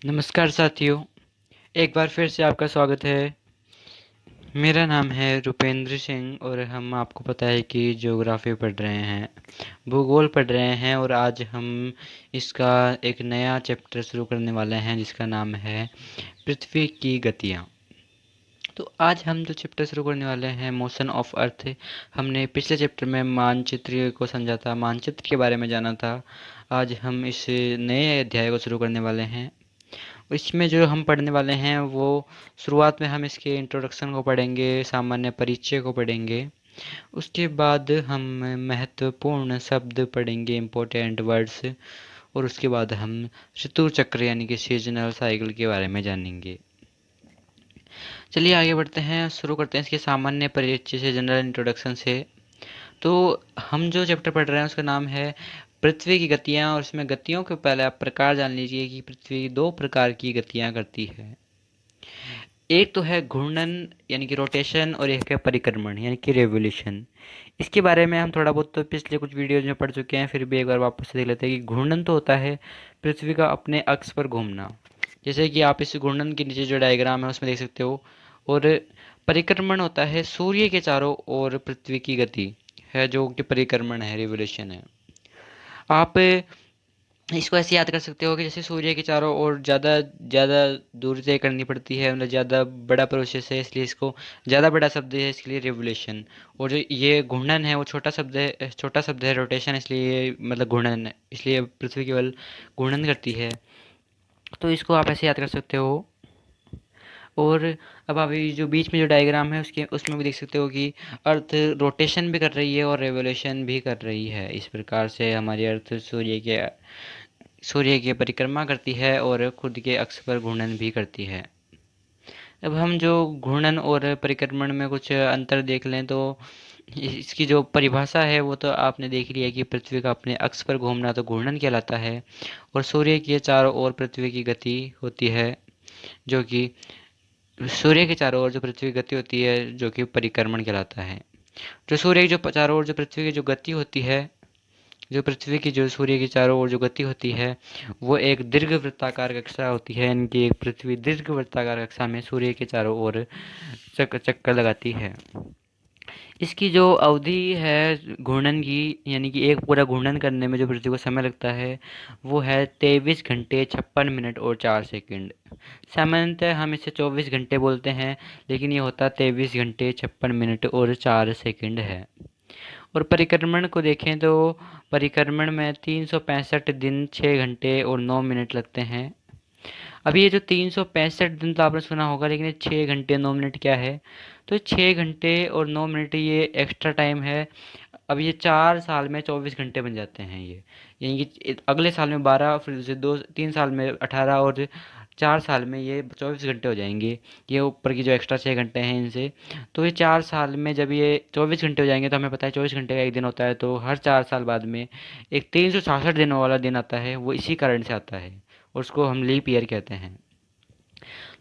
नमस्कार साथियों, एक बार फिर से आपका स्वागत है। मेरा नाम है रुपेंद्र सिंह और हम आपको पता है कि ज्योग्राफी पढ़ रहे हैं, भूगोल पढ़ रहे हैं और आज हम इसका एक नया चैप्टर शुरू करने वाले हैं जिसका नाम है पृथ्वी की गतियाँ। तो आज हम जो चैप्टर शुरू करने वाले हैं मोशन ऑफ अर्थ, हमने पिछले चैप्टर में मानचित्र को समझा था, मानचित्र के बारे में जाना था। आज हम इस नए अध्याय को शुरू करने वाले हैं। इसमें जो हम पढ़ने वाले हैं वो शुरुआत में हम इसके इंट्रोडक्शन को पढ़ेंगे, सामान्य परिचय को पढ़ेंगे। उसके बाद हम महत्वपूर्ण शब्द पढ़ेंगे, इम्पोर्टेंट वर्ड्स। और उसके बाद हम ऋतु चक्र यानी कि सीजनल साइकिल के बारे में जानेंगे। चलिए आगे बढ़ते हैं, शुरू करते हैं इसके सामान्य परिचय से, जनरल इंट्रोडक्शन से। तो हम जो चैप्टर पढ़ रहे हैं उसका नाम है पृथ्वी की गतियाँ, और इसमें गतियों के पहले आप प्रकार जान लीजिए कि पृथ्वी दो प्रकार की गतियाँ करती है। एक तो है घूर्णन यानी कि रोटेशन, और एक है परिक्रमण यानी कि रेवोल्यूशन। इसके बारे में हम थोड़ा बहुत तो पिछले कुछ वीडियोज में पढ़ चुके हैं, फिर भी एक बार वापस से देख लेते हैं कि घूर्णन तो होता है पृथ्वी का अपने अक्ष पर घूमना, जैसे कि आप इस घूर्णन के नीचे जो डायग्राम है उसमें देख सकते हो। और परिक्रमण होता है सूर्य के चारों ओर पृथ्वी की गति है, जो कि परिक्रमण है, रिवोल्यूशन है। आप इसको ऐसे याद कर सकते हो कि जैसे सूर्य के चारों ओर ज़्यादा ज़्यादा दूरी तय करनी पड़ती है, मतलब ज़्यादा बड़ा प्रोसेस है, इसलिए इसको ज़्यादा बड़ा शब्द है, इसके लिए रिवोल्यूशन। और जो ये घूर्णन है वो छोटा शब्द है रोटेशन, इसलिए ये मतलब घूर्णन है, इसलिए पृथ्वी केवल घूर्णन करती है। तो इसको आप ऐसे याद कर सकते हो। और अब अभी जो बीच में जो डायग्राम है उसके उसमें भी देख सकते हो कि अर्थ रोटेशन भी कर रही है और रेवोल्यूशन भी कर रही है। इस प्रकार से हमारी अर्थ सूर्य की परिक्रमा करती है और खुद के अक्ष पर घूर्णन भी करती है। अब हम जो घूर्णन और परिक्रमण में कुछ अंतर देख लें तो इसकी जो परिभाषा है वो तो आपने देख लिया कि पृथ्वी का अपने अक्ष पर घूमना तो घूर्णन कहलाता है, और सूर्य के चारों ओर पृथ्वी की गति होती है, जो कि सूर्य के चारों ओर जो पृथ्वी की गति होती है जो कि परिक्रमण कहलाता है। जो सूर्य की जो चारों ओर जो पृथ्वी की जो गति होती है, जो पृथ्वी की जो सूर्य की चारों ओर जो गति होती है वो एक दीर्घ वृत्ताकार कक्षा होती है, इनकी एक पृथ्वी दीर्घ वृत्ताकार कक्षा में सूर्य के चारों ओर चक्कर लगाती है। इसकी जो अवधि है घूर्णन की, यानी कि एक पूरा घूर्णन करने में जो पृथ्वी को समय लगता है वो है 23 घंटे 56 मिनट और 4 सेकंड। सामान्यतः हम इसे 24 घंटे बोलते हैं, लेकिन ये होता 23 घंटे 56 मिनट और 4 सेकंड है। और परिक्रमण को देखें तो परिक्रमण में 365 दिन 6 घंटे और 9 मिनट लगते हैं। अभी ये जो 365 दिन तो आपने सुना होगा, लेकिन ये 6 घंटे 9 मिनट क्या है? तो 6 घंटे और 9 मिनट ये एक्स्ट्रा टाइम है। अब ये 4 साल में 24 घंटे बन जाते हैं ये, यानी कि अगले साल में 12, फिर से 2 3 साल में 18, और 4 साल में ये 24 घंटे हो जाएंगे। ये ऊपर की जो एक्स्ट्रा 6 घंटे हैं इनसे, तो ये 4 साल में जब ये 24 घंटे हो जाएंगे तो हमें पता है 24 घंटे का एक दिन होता है, तो हर 4 साल बाद में एक 366 दिनों वाला दिन आता है, वो इसी कारण से आता है और उसको हम लीप ईयर कहते हैं।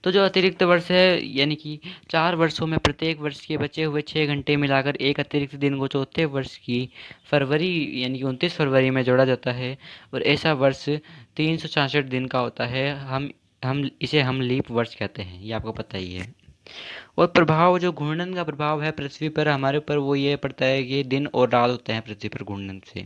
तो जो अतिरिक्त वर्ष है, यानी कि 4 वर्षों में प्रत्येक वर्ष के बचे हुए 6 घंटे मिलाकर एक अतिरिक्त दिन को चौथे वर्ष की फरवरी यानी कि 29 फरवरी में जोड़ा जाता है, और ऐसा वर्ष 366 दिन का होता है। हम लीप वर्ष कहते हैं, ये आपको पता ही है। और प्रभाव, जो घूर्णन का प्रभाव है पृथ्वी पर हमारे ऊपर, वो ये पड़ता है कि दिन और रात होते हैं पृथ्वी पर घूर्णन से।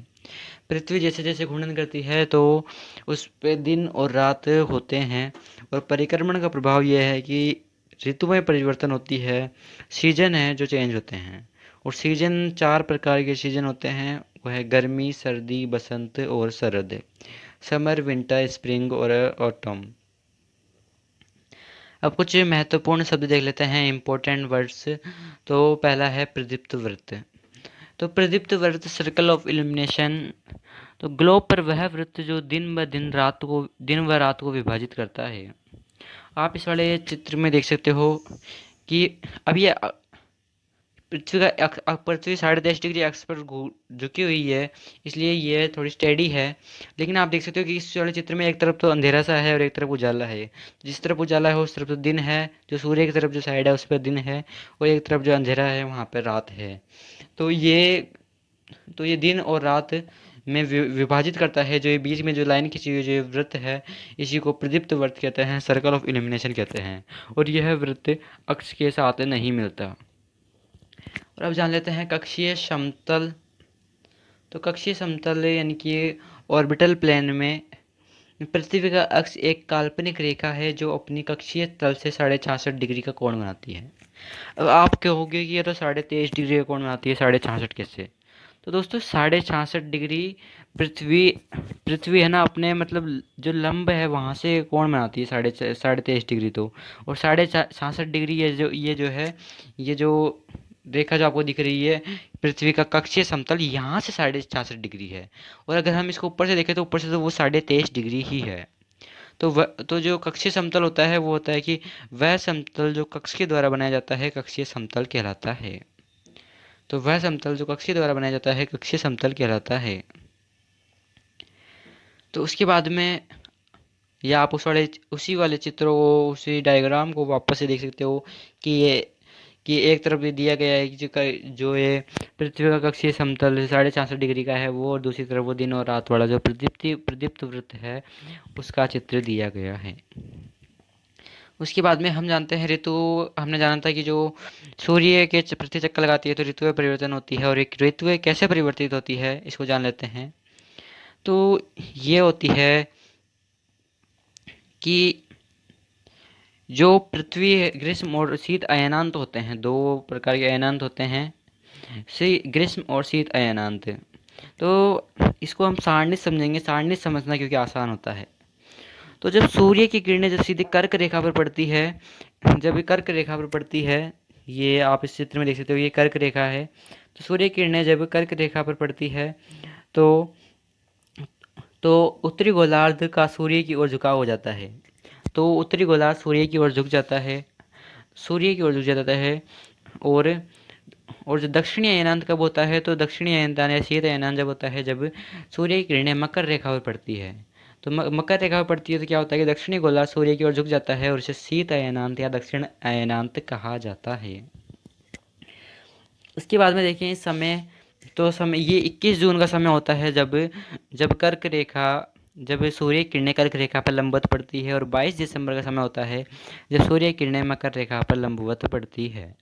पृथ्वी जैसे जैसे घूर्णन करती है तो उस पे दिन और रात होते हैं। और परिक्रमण का प्रभाव यह है कि ऋतु में परिवर्तन होती है, सीजन है जो चेंज होते हैं। और सीजन 4 प्रकार के सीजन होते हैं, वो है गर्मी, सर्दी, बसंत और शरद। समर, विंटर, स्प्रिंग और ऑटम। अब कुछ महत्वपूर्ण शब्द देख लेते हैं, इम्पोर्टेंट वर्ड्स। तो पहला है प्रदीप्त वृत्त। तो प्रदीप्त वृत्त सर्कल ऑफ इल्यूमिनेशन। तो ग्लोब पर वह वृत्त जो दिन व रात को विभाजित करता है। आप इस वाले चित्र में देख सकते हो कि अब ये पृथ्वी 10.5 डिग्री अक्ष पर झुकी हुई है, इसलिए ये थोड़ी स्टेडी है। लेकिन आप देख सकते हो कि इस वाले चित्र में एक तरफ तो अंधेरा सा है और एक तरफ उजाला है। जिस तरफ उजाला है उस तरफ तो दिन है, जो सूर्य की तरफ जो साइड है उस पर दिन है, और एक तरफ जो अंधेरा है वहाँ पर रात है। तो ये तो ये दिन और रात में विभाजित करता है। जो ये बीच में जो लाइन खींची हुई जो ये वृत्त है, इसी को प्रदीप्त वृत्त कहते हैं, सर्कल ऑफ इल्यूमिनेशन कहते हैं। और यह वृत्त अक्ष के साथ नहीं मिलता। और अब जान लेते हैं कक्षीय समतल। तो कक्षीय समतल यानी कि ऑर्बिटल प्लेन में पृथ्वी का अक्ष एक काल्पनिक रेखा है जो अपनी कक्षीय तल से 66.5 डिग्री का कोण बनाती है। अब आप कहोगे कि ये तो 23.5 डिग्री का कोण बनाती है, 66.5 कैसे? तो दोस्तों 66.5 डिग्री पृथ्वी पृथ्वी है ना, अपने मतलब जो लंब है वहाँ से कोण बनाती है 23.5 डिग्री। तो और 66.5 डिग्री ये जो है, ये जो रेखा जो आपको दिख रही है पृथ्वी का कक्षीय समतल, यहाँ से 66.5 डिग्री है। और अगर हम इसको ऊपर से देखें तो ऊपर से तो वो 23.5 डिग्री ही है। तो जो कक्षीय समतल होता है वो होता है कि वह समतल जो कक्ष के द्वारा बनाया जाता है कक्षीय समतल कहलाता है। तो वह समतल जो कक्षीय द्वारा बनाया जाता है कक्षीय समतल कहलाता है। तो उसके बाद में या आप उसी वाले चित्रों को, उसी डायग्राम को वापस से देख सकते हो कि एक तरफ ये दिया गया है कि जो ये पृथ्वी का कक्षीय समतल 66.5 डिग्री का है वो, और दूसरी तरफ वो दिन और रात वाला जो प्रदीप्त वृत्त है उसका चित्र दिया गया है। उसके बाद में हम जानते हैं ऋतु। हमने जाना था कि जो सूर्य के प्रति चक्कर लगाती है तो ऋतुएं परिवर्तन होती है, और एक ऋतुएं कैसे परिवर्तित होती है इसको जान लेते हैं। तो ये होती है कि जो पृथ्वी ग्रीष्म और शीत अयनांत होते हैं, दो प्रकार के अयनांत होते हैं, ग्रीष्म और शीत अयनांत। तो इसको हम सारणी समझेंगे, सारणी समझना क्योंकि आसान होता है। तो जब सूर्य की किरणें जब सीधे कर्क रेखा पर पड़ती है, जब ये कर्क रेखा पर पड़ती है, ये आप इस चित्र में देख सकते हो, ये कर्क रेखा है। तो सूर्य की किरणें जब कर्क रेखा पर पड़ती है तो उत्तरी गोलार्ध का सूर्य की ओर झुकाव हो जाता है। तो उत्तरी गोलार्ध सूर्य की ओर झुक जाता है, सूर्य की ओर झुक जाता है। और जो दक्षिणी अयनांत कब होता है? तो दक्षिणी अयनांत या शीत अयनांत जब होता है जब सूर्य की किरणें मकर रेखा पर पड़ती है। तो मकर रेखा पर पड़ती है तो क्या होता है कि दक्षिणी गोलार्ध सूर्य की ओर झुक जाता है, और इसे शीत अयनांत या दक्षिण अयनांत कहा जाता है। उसके बाद में देखें समय। तो समय ये 21 जून का समय होता है जब कर्क रेखा, जब सूर्य की किरणें कर्क रेखा पर लंबवत पड़ती है, और 22 दिसंबर का समय होता है जब सूर्य की किरणें मकर रेखा पर लंबवत पड़ती है।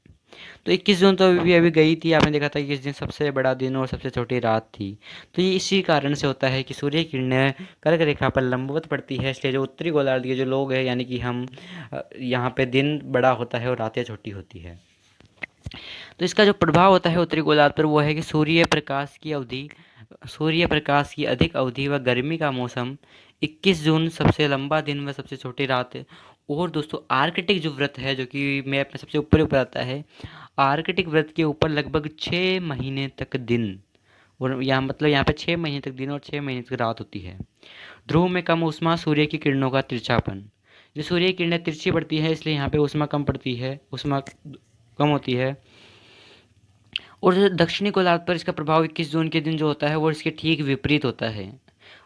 तो 21 जून तो अभी गई थी, आपने देखा था कि इस दिन सबसे बड़ा दिन और सबसे छोटी रात थी। तो ये इसी कारण से होता है कि सूर्य की किरणें कर्क रेखा पर लंबवत पड़ती है, इसलिए जो उत्तरी गोलार्ध के जो लोग हैं यानी कि हम, यहाँ पे दिन बड़ा होता है और रातें छोटी होती है। तो इसका जो प्रभाव होता है उत्तरी गोलार्ध पर वो है कि सूर्य प्रकाश की अधिक अवधि व गर्मी का मौसम, 21 जून सबसे लंबा दिन व सबसे छोटी रात। और दोस्तों आर्कटिक जो व्रत है, जो कि मैप में सबसे ऊपर आता है, आर्कटिक व्रत के ऊपर लगभग 6 महीने तक दिन, और यहाँ पे 6 महीने तक दिन और 6 महीने तक रात होती है। ध्रुव में कम ऊष्मा, सूर्य की किरणों का तिरछापन। जो सूर्य की किरणें तिरछी पड़ती है इसलिए यहाँ पे ऊष्मा कम पड़ती है, ऊष्मा कम होती है। और जो दक्षिणी गोलार्ध पर इसका प्रभाव 21 जून के दिन जो होता है वो इसके ठीक विपरीत होता है।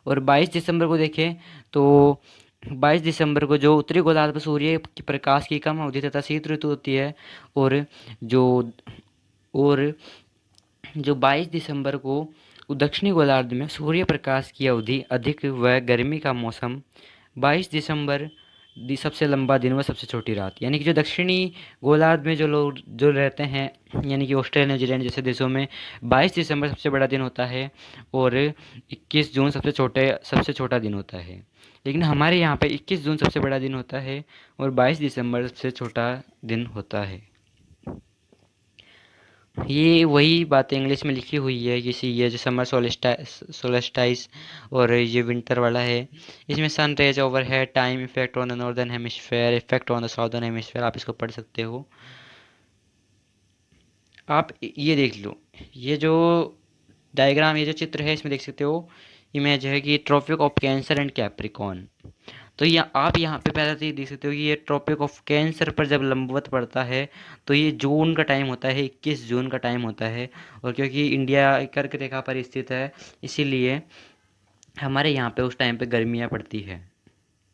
और 22 दिसंबर को देखें तो 22 दिसंबर को जो उत्तरी गोलार्ध पर सूर्य के प्रकाश की कम अवधि तथा शीत ऋतु होती है, और जो और जो 22 दिसंबर को दक्षिणी गोलार्ध में सूर्य प्रकाश की अवधि अधिक व गर्मी का मौसम, 22 दिसंबर सबसे लंबा दिन व सबसे छोटी रात। यानी कि जो दक्षिणी गोलार्ध में जो लोग जो रहते हैं, यानी कि ऑस्ट्रेलिया न्यूजीलैंड जैसे देशों में 22 दिसंबर सबसे बड़ा दिन होता है और 21 जून सबसे छोटा दिन होता है। लेकिन हमारे यहाँ पे 21 जून सबसे बड़ा दिन होता है और 22 दिसंबर सबसे छोटा दिन होता है। ये वही बातें इंग्लिश में लिखी हुई है, किसी ये जो समर सोलेस्टाइस और ये विंटर वाला है, इसमें सन रेज ओवर है, time effect on the northern hemisphere, effect on the southern hemisphere, आप इसको पढ़ सकते हो। आप ये देख लो, ये जो डायग्राम, ये जो चित्र है इसमें देख सकते हो इमेज है कि tropic of cancer and capricorn. तो आप यहाँ पे पहले से ही देख सकते हो कि ये ट्रॉपिक ऑफ कैंसर पर जब लंबवत पड़ता है तो ये जून का टाइम होता है, 21 जून का टाइम होता है। और क्योंकि इंडिया कर्क रेखा पर स्थित है इसीलिए हमारे यहाँ पे उस टाइम पे गर्मियाँ पड़ती है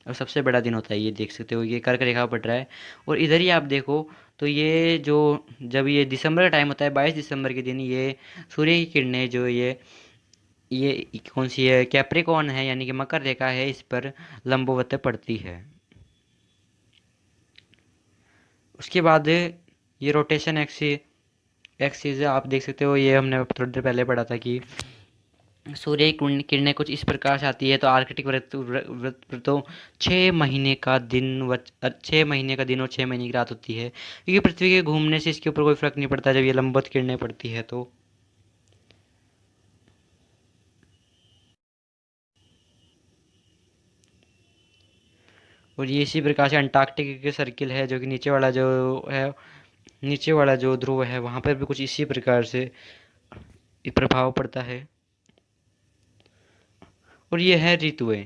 और सबसे बड़ा दिन होता है। ये देख सकते हो ये कर्क रेखा पड़ रहा है। और इधर ही आप देखो तो ये जो जब ये दिसंबर का टाइम होता है 22 दिसंबर के दिन, ये सूर्य की किरणें जो ये ये कौन सी है, कैप्रिकॉर्न है यानी कि मकर रेखा है, इस पर लंबवत पड़ती है। उसके बाद ये रोटेशन एक्सिस आप देख सकते हो, ये हमने थोड़ी देर पहले पढ़ा था कि सूर्य की किरणें कुछ इस प्रकार से आती है तो आर्कटिक वृत्त पर तो 6 महीने का दिन 6 महीने का दिन और 6 महीने की रात होती है, क्योंकि पृथ्वी के घूमने से इसके ऊपर कोई फर्क नहीं पड़ता जब ये लंबवत किरणें पड़ती है तो। और ये इसी प्रकार से अंटार्कटिक के सर्किल है, जो कि नीचे वाला जो ध्रुव है वहाँ पर भी कुछ इसी प्रकार से प्रभाव पड़ता है। और ये है ऋतुएं।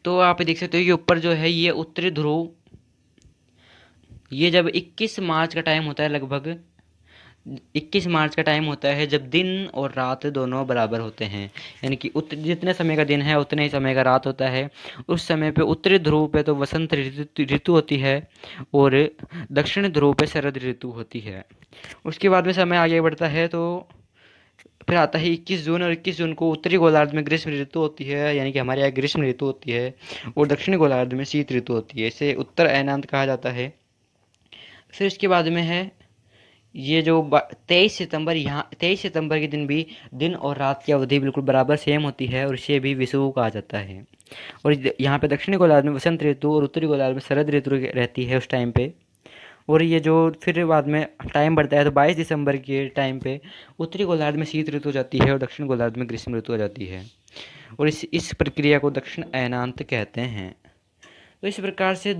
तो आप देख सकते हो कि ऊपर जो है ये उत्तरी ध्रुव, ये जब 21 मार्च का टाइम होता है, लगभग 21 मार्च का टाइम होता है जब दिन और रात दोनों बराबर होते हैं, यानी कि उत्तर जितने समय का दिन है उतने ही समय का रात होता है। उस समय पे उत्तरी ध्रुव पे तो वसंत ऋतु होती है और दक्षिण ध्रुव पे शरद ऋतु होती है। उसके बाद में समय आगे बढ़ता है तो फिर आता है 21 जून, और 21 जून को उत्तरी गोलार्ध में ग्रीष्म ऋतु होती है, यानी कि हमारे यहाँ ग्रीष्म ऋतु होती है, और दक्षिणी गोलार्ध में शीत ऋतु होती है। इसे उत्तर अयनांत कहा जाता है। फिर इसके बाद में है ये जो 23 सितंबर, यहाँ 23 सितंबर के दिन भी दिन और रात की अवधि बिल्कुल बराबर सेम होती है और इसे भी विषुव कहा जाता है। और यहाँ पे दक्षिणी गोलार्ध में वसंत ऋतु और उत्तरी गोलार्ध में शरद ऋतु रहती है उस टाइम पे। और ये जो फिर बाद में टाइम बढ़ता है तो 22 दिसंबर के टाइम पे उत्तरी गोलार्ध में शीत ऋतु हो जाती है और दक्षिण गोलार्ध में ग्रीष्म ऋतु हो जाती है, और इस प्रक्रिया को दक्षिण अयनांत कहते हैं। तो इस प्रकार से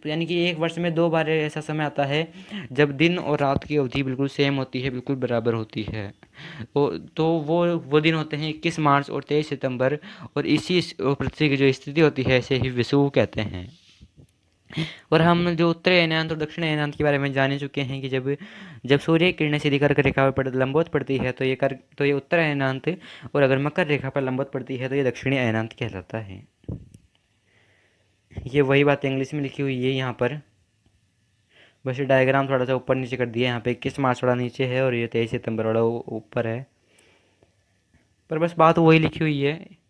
यानी कि एक वर्ष में 2 बार ऐसा समय आता है जब दिन और रात की अवधि बिल्कुल सेम होती है, बिल्कुल बराबर होती है। तो वो दिन होते हैं 21 मार्च और 23 सितंबर, और इसी पृथ्वी की जो स्थिति होती है इसे ही विषुव कहते हैं। और हम जो उत्तरी अयनांत और दक्षिण अयनांत के बारे में जान चुके हैं कि जब जब सूर्य किरणें सीधी कर्क रेखा पर लंबवत पड़ती है तो ये उत्तर अयनांत, और अगर मकर रेखा पर लंबवत पड़ती है तो ये दक्षिणी अयनांत कहलाता है। ये वही बात इंग्लिश में लिखी हुई है यहाँ पर, बस ये डायग्राम थोड़ा सा ऊपर नीचे कर दिया। यहाँ पे 21 मार्च वाला नीचे है और ये 23 सितंबर वाला ऊपर है, पर बस बात वही लिखी हुई है।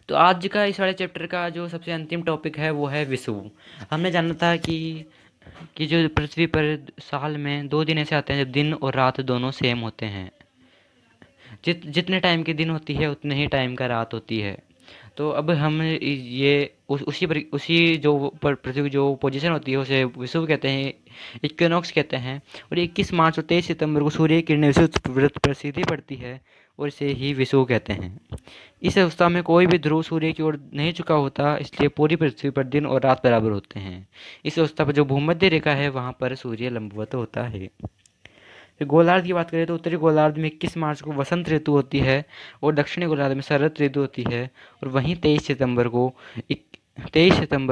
तो आज का इस वाले चैप्टर का जो सबसे अंतिम टॉपिक है वो है विषुव। हमने जाना था कि जो पृथ्वी पर साल में 2 दिन ऐसे आते हैं जब दिन और रात दोनों सेम होते हैं। जितने टाइम की दिन होती है उतने ही टाइम का रात होती है। तो अब हम ये उसी जो पृथ्वी की जो पोजीशन होती है उसे विषुव कहते हैं, इक्विनॉक्स कहते हैं। और 21 मार्च और 23 सितंबर को सूर्य की किरणें विषुव वृत्त पर सीधी पड़ती है और इसे ही विषुव कहते हैं। इस अवस्था में कोई भी ध्रुव सूर्य की ओर नहीं झुका होता, इसलिए पूरी पृथ्वी पर दिन और रात बराबर होते हैं। इस अवस्था पर जो भूमध्य रेखा है वहाँ पर सूर्य लंबवत होता है। फिर गोलार्ध की बात करें तो उत्तरी गोलार्ध में 21 मार्च को वसंत ऋतु होती है और दक्षिणी गोलार्ध में शरद ऋतु होती है, और वहीं 23 सितंबर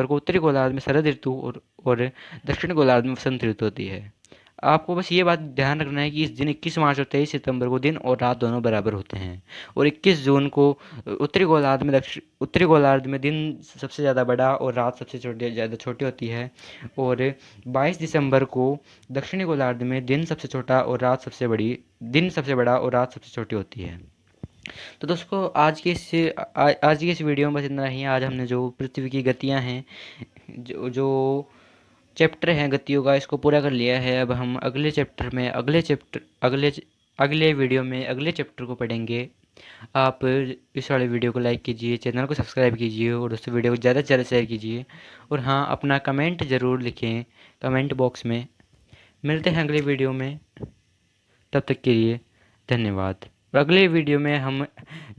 को उत्तरी गोलार्ध में शरद ऋतु और दक्षिणी गोलार्ध में वसंत ऋतु होती है। आपको बस ये बात ध्यान रखना है कि इस दिन 21 मार्च और 23 सितंबर को दिन और रात दोनों बराबर होते हैं, और 21 जून को उत्तरी गोलार्ध में दिन सबसे ज़्यादा बड़ा और रात सबसे ज़्यादा छोटी होती है, और 22 दिसंबर को दक्षिणी गोलार्ध में दिन सबसे छोटा और रात सबसे बड़ी दिन सबसे बड़ा और रात सबसे छोटी होती है। तो दोस्तों आज की इस वीडियो में बस इतना ही। आज हमने जो पृथ्वी की गतियाँ हैं, जो चैप्टर है गतियों का, इसको पूरा कर लिया है। अब हम अगले वीडियो में अगले चैप्टर को पढ़ेंगे। आप इस वाले वीडियो को लाइक कीजिए, चैनल को सब्सक्राइब कीजिए और दोस्तों वीडियो को ज़्यादा से ज़्यादा शेयर कीजिए। और हाँ, अपना कमेंट ज़रूर लिखें कमेंट बॉक्स में। मिलते हैं अगले वीडियो में, तब तक के लिए धन्यवाद। और अगले वीडियो में हम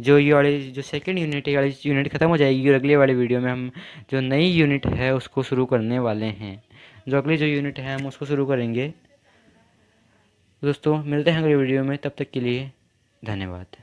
ये वाली जो सेकंड यूनिट है, वाली यूनिट ख़त्म हो जाएगी और अगले वाले वीडियो में हम जो नई यूनिट है उसको शुरू करने वाले हैं। जो अगली जो यूनिट है हम उसको शुरू करेंगे। दोस्तों मिलते हैं अगले वीडियो में, तब तक के लिए धन्यवाद।